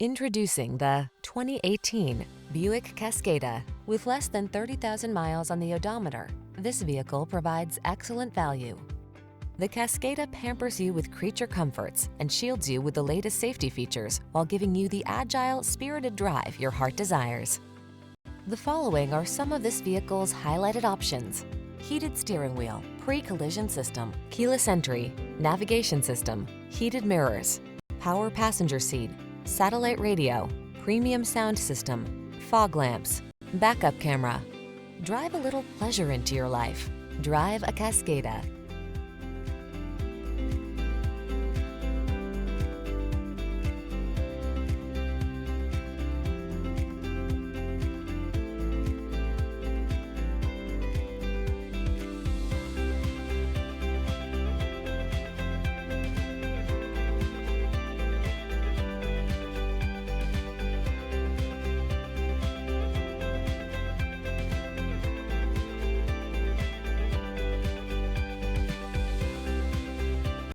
Introducing the 2018 Buick Cascada. With less than 30,000 miles on the odometer, this vehicle provides excellent value. The Cascada pampers you with creature comforts and shields you with the latest safety features while giving you the agile, spirited drive your heart desires. The following are some of this vehicle's highlighted options: heated steering wheel, pre-collision system, keyless entry, navigation system, heated mirrors, power passenger seat, satellite radio, premium sound system, fog lamps, backup camera. Drive a little pleasure into your life. Drive a Cascada.